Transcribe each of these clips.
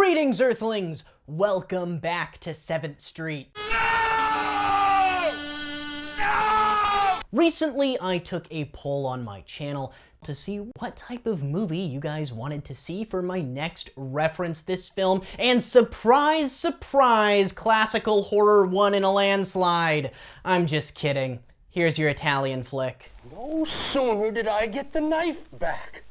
Greetings, Earthlings! Welcome back to 7th Street. No! No! Recently, I took a poll on my channel to see what type of movie you guys wanted to see for my next reference this film, and surprise, surprise, classical horror won in a landslide. I'm just kidding. Here's your Italian flick. No sooner did I get the knife back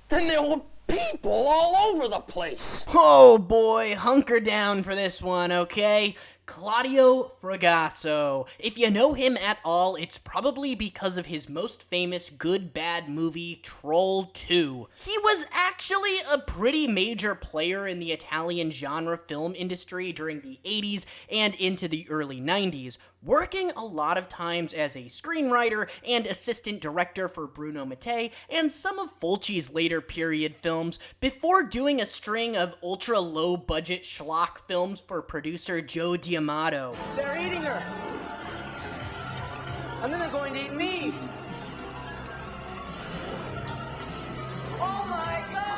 than there were people all over the place. Oh boy, hunker down for this one, okay? Claudio Fragasso. If you know him at all, it's probably because of his most famous good-bad movie, Troll 2. He was actually a pretty major player in the Italian genre film industry during the 80s and into the early 90s, working a lot of times as a screenwriter and assistant director for Bruno Mattei and some of Fulci's later period films, before doing a string of ultra-low-budget schlock films for producer Joe D'Amato. They're eating her. And then they're going to eat me. Oh my God!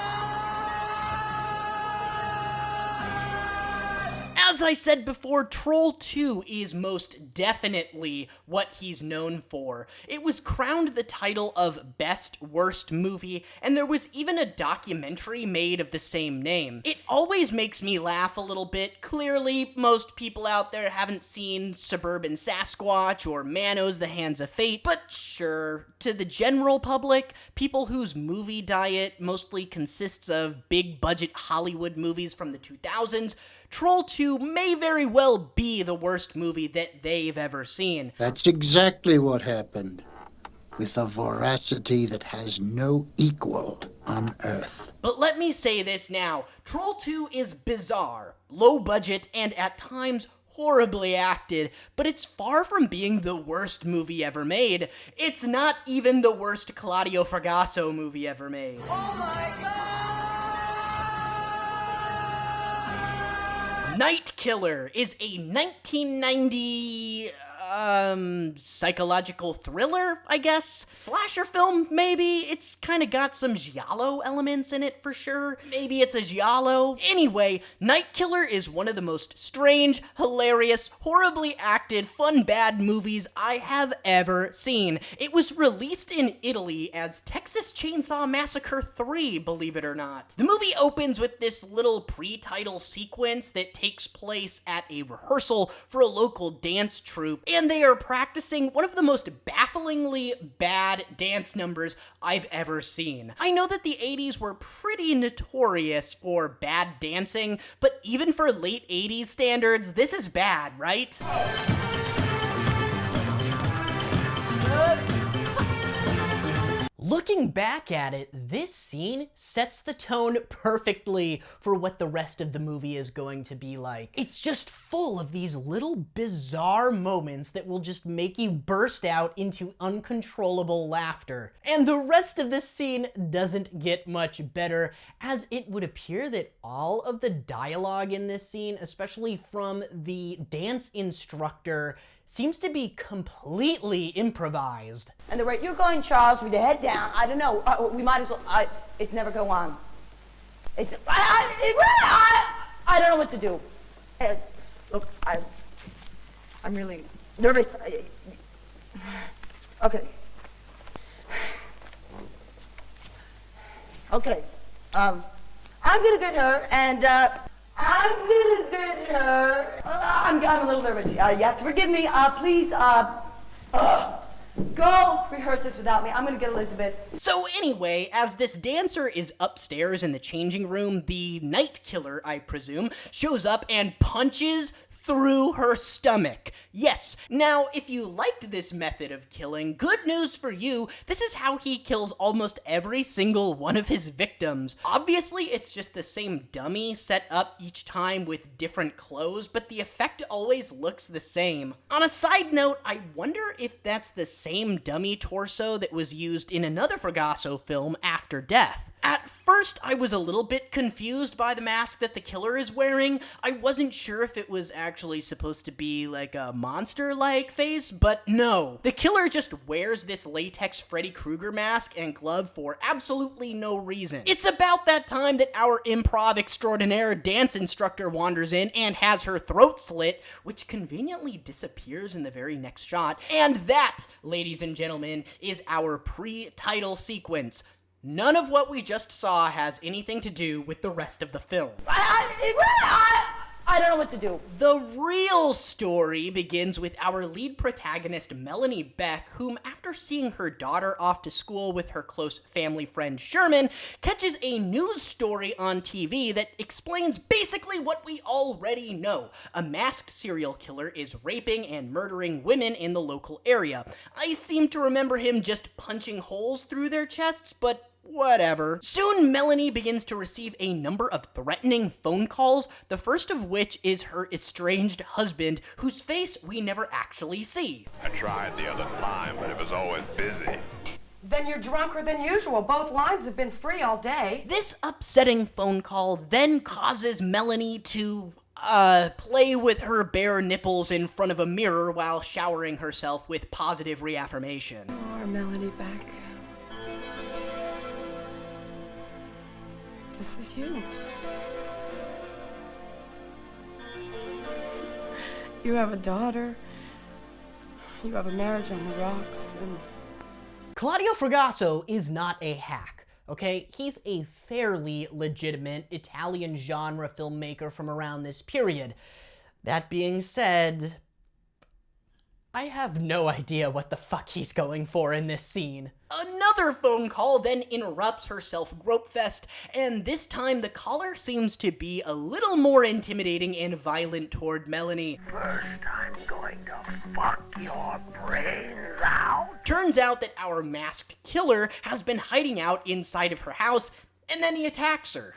As I said before, Troll 2 is most definitely what he's known for. It was crowned the title of Best Worst Movie, and there was even a documentary made of the same name. It always makes me laugh a little bit. Clearly, most people out there haven't seen Suburban Sasquatch or Manos the Hands of Fate, but sure, to the general public, people whose movie diet mostly consists of big-budget Hollywood movies from the 2000s, Troll 2 may very well be the worst movie that they've ever seen. That's exactly what happened, with a voracity that has no equal on Earth. But let me say this now, Troll 2 is bizarre, low budget, and at times horribly acted, but it's far from being the worst movie ever made. It's not even the worst Claudio Fragasso movie ever made. Oh my God! Night Killer is a 1990, psychological thriller, I guess? Slasher film, maybe? It's kinda got some giallo elements in it for sure. Maybe it's a giallo. Anyway, Night Killer is one of the most strange, hilarious, horribly acted, fun bad movies I have ever seen. It was released in Italy as Texas Chainsaw Massacre 3, believe it or not. The movie opens with this little pre-title sequence that takes place at a rehearsal for a local dance troupe, and they are practicing one of the most bafflingly bad dance numbers I've ever seen. I know that the 80s were pretty notorious for bad dancing, but even for late 80s standards, this is bad, right? Looking back at it, this scene sets the tone perfectly for what the rest of the movie is going to be like. It's just full of these little bizarre moments that will just make you burst out into uncontrollable laughter. And the rest of this scene doesn't get much better, as it would appear that all of the dialogue in this scene, especially from the dance instructor, seems to be completely improvised. And the rate you're going, Charles, with your head down, I don't know. We might as well. It's never go on. It's. I don't know what to do. Look, I'm really nervous. Okay. Okay. I'm gonna get her, and I'm gonna get her. I'm a little nervous. You have to forgive me. Please, go rehearse this without me. I'm gonna get Elizabeth. So anyway, as this dancer is upstairs in the changing room, the Night Killer, I presume, shows up and punches through her stomach. Yes, now if you liked this method of killing, good news for you, this is how he kills almost every single one of his victims. Obviously, it's just the same dummy set up each time with different clothes, but the effect always looks the same. On a side note, I wonder if that's the same dummy torso that was used in another Fragasso film, After Death. At first first, I was a little bit confused by the mask that the killer is wearing. I wasn't sure if it was actually supposed to be like a monster-like face, but no. The killer just wears this latex Freddy Krueger mask and glove for absolutely no reason. It's about that time that our improv extraordinaire dance instructor wanders in and has her throat slit, which conveniently disappears in the very next shot. And that, ladies and gentlemen, is our pre-title sequence. None of what we just saw has anything to do with the rest of the film. I don't know what to do. The real story begins with our lead protagonist, Melanie Beck, whom, after seeing her daughter off to school with her close family friend Sherman, catches a news story on TV that explains basically what we already know. A masked serial killer is raping and murdering women in the local area. I seem to remember him just punching holes through their chests, but whatever. Soon, Melanie begins to receive a number of threatening phone calls, the first of which is her estranged husband, whose face we never actually see. I tried the other line, but it was always busy. Then you're drunker than usual. Both lines have been free all day. This upsetting phone call then causes Melanie to play with her bare nipples in front of a mirror while showering herself with positive reaffirmation. Our Melanie back. This is you. You have a daughter. You have a marriage on the rocks, and Claudio Fragasso is not a hack, okay? He's a fairly legitimate Italian genre filmmaker from around this period. That being said, I have no idea what the fuck he's going for in this scene. Another phone call then interrupts her self-grope fest, and this time the caller seems to be a little more intimidating and violent toward Melanie. First, I'm going to fuck your brains out. Turns out that our masked killer has been hiding out inside of her house, and then he attacks her.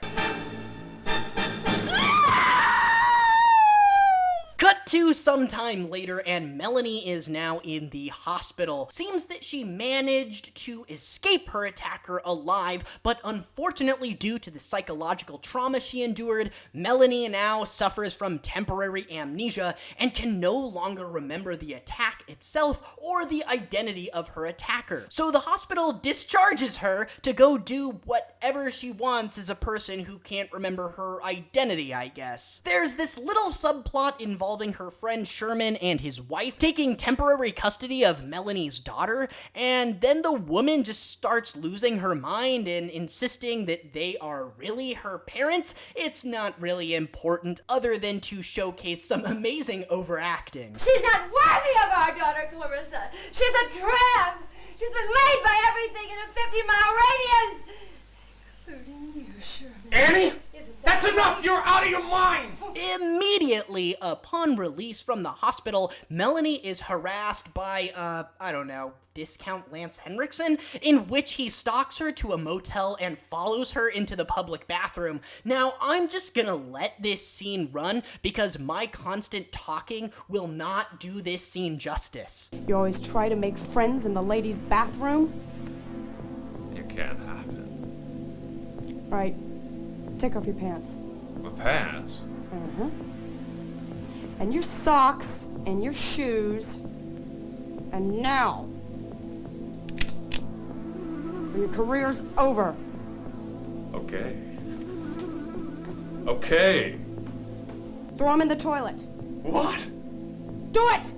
Cut to some time later, and Melanie is now in the hospital. Seems that she managed to escape her attacker alive, but unfortunately due to the psychological trauma she endured, Melanie now suffers from temporary amnesia and can no longer remember the attack itself or the identity of her attacker. So the hospital discharges her to go do whatever she wants as a person who can't remember her identity, I guess. There's this little subplot involving her friend Sherman and his wife taking temporary custody of Melanie's daughter, and then the woman just starts losing her mind and insisting that they are really her parents. It's not really important other than to showcase some amazing overacting. She's not worthy of our daughter, Clarissa. She's a tramp. She's been laid by everything in a 50-mile radius. Including you, Sherman. Annie, that's enough. You're out of your mind. Immediately upon release from the hospital, Melanie is harassed by, I don't know, discount Lance Henriksen, in which he stalks her to a motel and follows her into the public bathroom. Now, I'm just gonna let this scene run because my constant talking will not do this scene justice. you always try to make friends in the ladies' bathroom. It can't happen. Right. Take off your pants. My pants? Uh-huh. And your socks and your shoes. And now, or your career's over. Okay. Okay. Throw them in the toilet. What? Do it!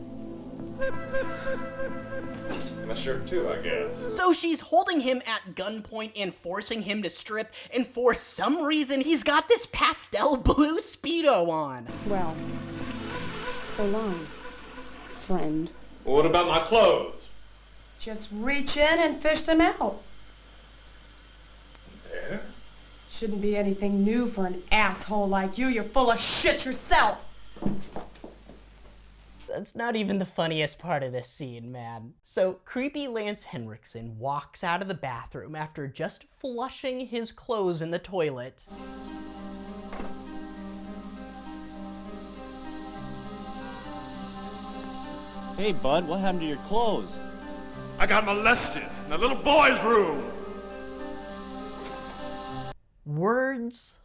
My shirt too, I guess. So she's holding him at gunpoint and forcing him to strip, and for some reason he's got this pastel blue Speedo on. Well, so long, friend. Well, what about my clothes? Just reach in and fish them out. There? Shouldn't be anything new for an asshole like you. You're full of shit yourself. That's not even the funniest part of this scene, man. So, creepy Lance Henriksen walks out of the bathroom after just flushing his clothes in the toilet. Hey, bud, what happened to your clothes? I got molested in the little boy's room. Words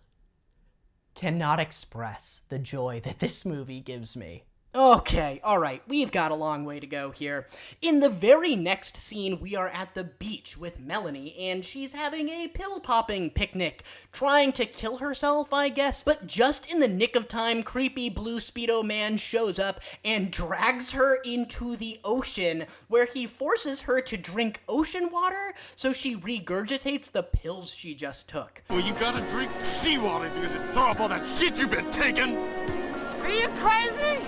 cannot express the joy that this movie gives me. Okay, alright, we've got a long way to go here. In the very next scene, we are at the beach with Melanie, and she's having a pill-popping picnic, trying to kill herself, I guess. But just in the nick of time, creepy blue Speedo man shows up and drags her into the ocean, where he forces her to drink ocean water, so she regurgitates the pills she just took. Well, you gotta drink seawater because it throw up all that shit you've been taking. Are you crazy?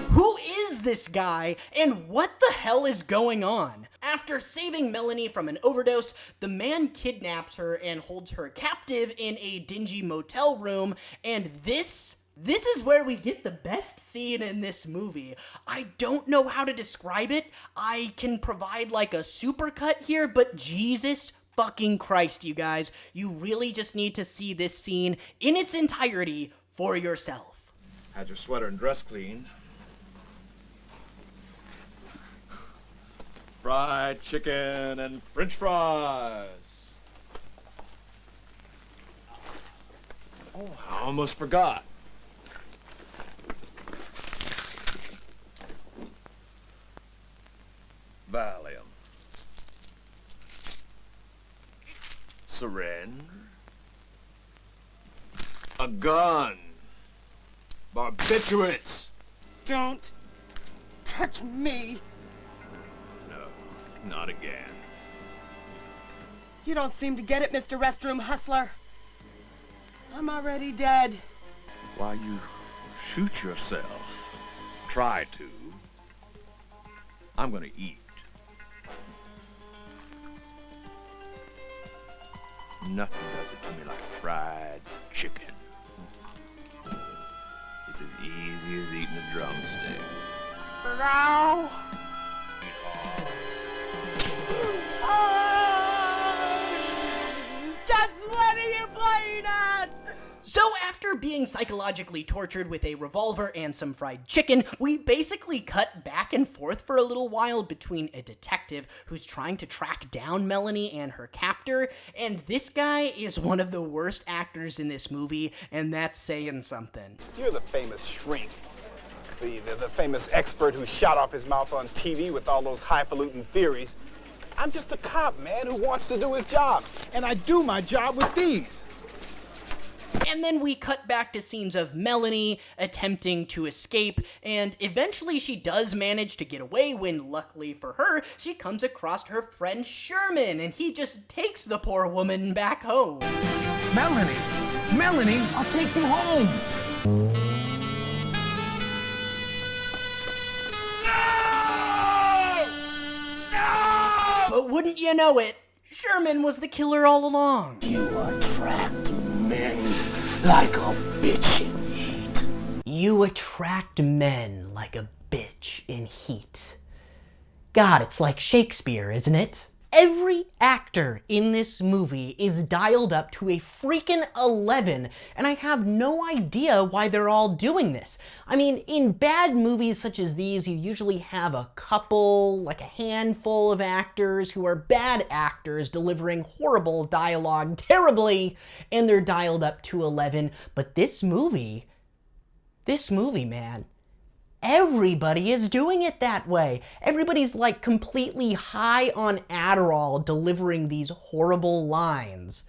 Who is this guy, and what the hell is going on? After saving Melanie from an overdose, the man kidnaps her and holds her captive in a dingy motel room, and this is where we get the best scene in this movie. I don't know how to describe it. I can provide like a supercut here, but Jesus fucking Christ, you guys. You really just need to see this scene in its entirety for yourself. Had your sweater and dress clean. Fried chicken and french fries. Oh, I almost forgot. Valium. Surrender. A gun. Barbiturates. Don't touch me. No, not again. You don't seem to get it, Mr. Restroom Hustler. I'm already dead. While you shoot yourself, try to, I'm gonna eat. Nothing does it to me like fried chicken. It's as easy as eating a drumstick. Now. Just what are you playing at? So after being psychologically tortured with a revolver and some fried chicken, we basically cut back and forth for a little while between a detective who's trying to track down Melanie and her captor, and this guy is one of the worst actors in this movie, and that's saying something. You're the famous shrink. The famous expert who shot off his mouth on TV with all those highfalutin theories. I'm just a cop, man, who wants to do his job. And I do my job with these. And then we cut back to scenes of Melanie attempting to escape, and eventually she does manage to get away when, luckily for her, she comes across her friend Sherman, and he just takes the poor woman back home. Melanie, I'll take you home. But wouldn't you know it, Sherman was the killer all along. You attract men like a bitch in heat. You attract men like a bitch in heat. God, it's like Shakespeare, isn't it? Every actor in this movie is dialed up to a freaking 11, and I have no idea why they're all doing this. I mean, in bad movies such as these, you usually have a couple, like a handful of actors who are bad actors delivering horrible dialogue terribly, and they're dialed up to 11. But this movie, man, everybody is doing it that way. Everybody's like completely high on Adderall delivering these horrible lines.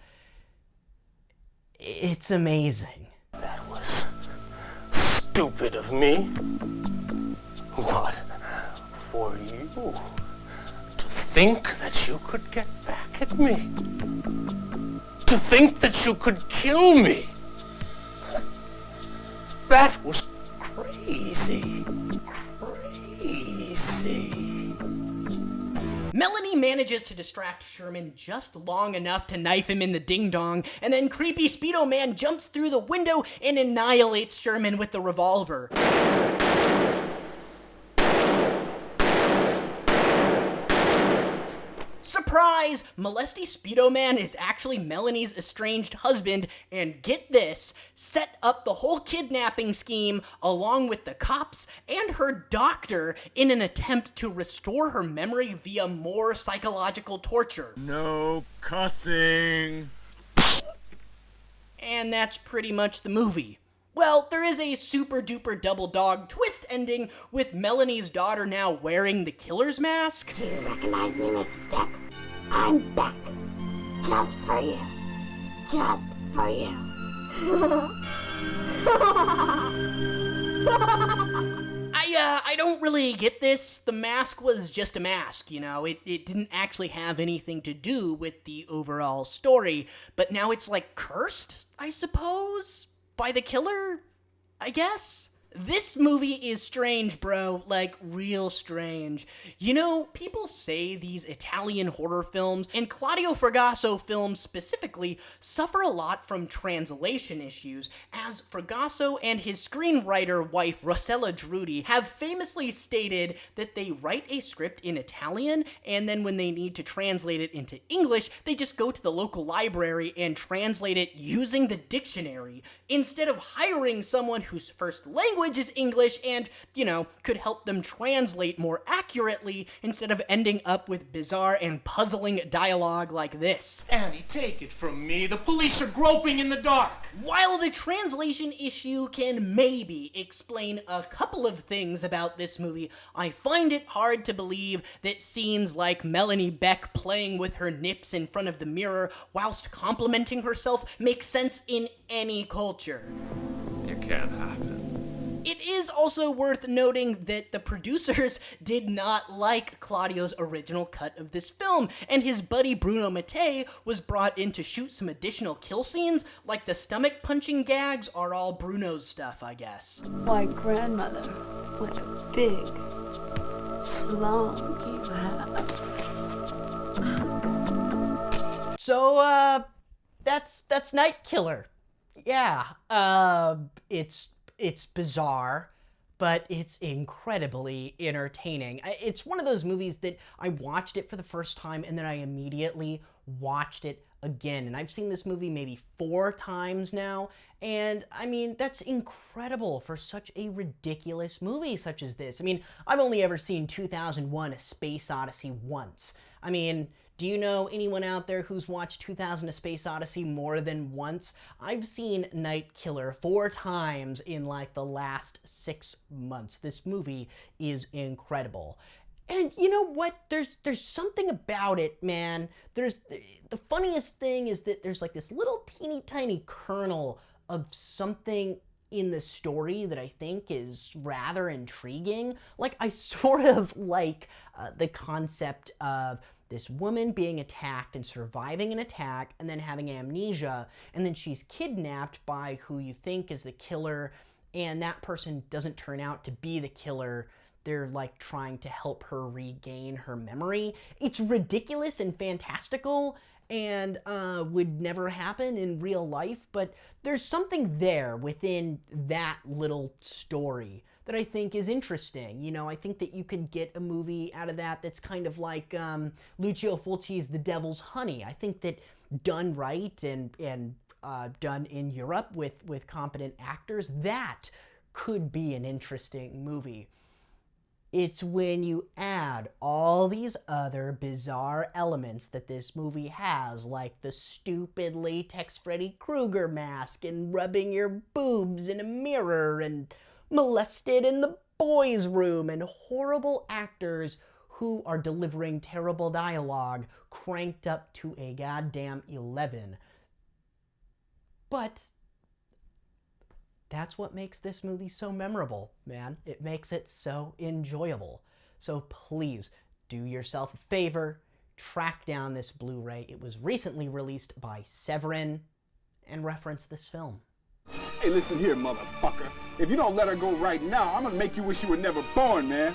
It's amazing. That was stupid of me. But for you to think that you could get back at me, to think that you could kill me, that was crazy. Melanie manages to distract Sherman just long enough to knife him in the ding-dong, and then creepy Speedo Man jumps through the window and annihilates Sherman with the revolver. Surprise! Molesty Speedo Man is actually Melanie's estranged husband, and get this, set up the whole kidnapping scheme along with the cops and her doctor in an attempt to restore her memory via more psychological torture. No cussing. and that's pretty much the movie. Well, there is a super duper double dog twist ending with Melanie's daughter now wearing the killer's mask. Do you recognize me, Miss Stick? I'm back. Just for you. Just for you. I don't really get this. The mask was just a mask, you know? It didn't actually have anything to do with the overall story, but now it's like cursed, I suppose? By the killer? I guess? This movie is strange, bro. Like, real strange. You know, people say these Italian horror films, and Claudio Fragasso films specifically, suffer a lot from translation issues, as Fragasso and his screenwriter wife, Rossella Drudy, have famously stated that they write a script in Italian, and then when they need to translate it into English, they just go to the local library and translate it using the dictionary, instead of hiring someone whose first language is English and, you know, could help them translate more accurately instead of ending up with bizarre and puzzling dialogue like this. Annie, take it from me. The police are groping in the dark. While the translation issue can maybe explain a couple of things about this movie, I find it hard to believe that scenes like Melanie Beck playing with her nips in front of the mirror whilst complimenting herself make sense in any culture. It can't happen. It is also worth noting that the producers did not like Claudio's original cut of this film, and his buddy Bruno Mattei was brought in to shoot some additional kill scenes, like the stomach punching gags are all Bruno's stuff, I guess. Why, grandmother, what a big slung you have. So, that's Night Killer. Yeah, it's bizarre, but it's incredibly entertaining. It's one of those movies that I watched it for the first time and then I immediately watched it again. And I've seen this movie maybe 4 times now, and I mean, that's incredible for such a ridiculous movie such as this. I mean, I've only ever seen 2001: A Space Odyssey once. I mean, do you know anyone out there who's watched 2000: A Space Odyssey more than once? I've seen Night Killer 4 times in like the last 6 months. This movie is incredible. And you know what? There's something about it, man. The funniest thing is that there's like this little teeny tiny kernel of something in the story that I think is rather intriguing. Like, I sort of like the concept of this woman being attacked and surviving an attack and then having amnesia, and then she's kidnapped by who you think is the killer, and that person doesn't turn out to be the killer. They're like trying to help her regain her memory. It's ridiculous and fantastical and would never happen in real life, but there's something there within that little story that I think is interesting. You know, I think that you could get a movie out of that that's kind of like Lucio Fulci's The Devil's Honey. I think that done right and done in Europe with competent actors, that could be an interesting movie. It's when you add all these other bizarre elements that this movie has, like the stupid latex Freddy Krueger mask and rubbing your boobs in a mirror and molested in the boys' room and horrible actors who are delivering terrible dialogue cranked up to a goddamn 11. But that's what makes this movie so memorable, man. It makes it so enjoyable. So please do yourself a favor, track down this Blu-ray. It was recently released by Severin, and reference this film. Hey, listen here, motherfucker. If you don't let her go right now, I'm gonna make you wish you were never born, man.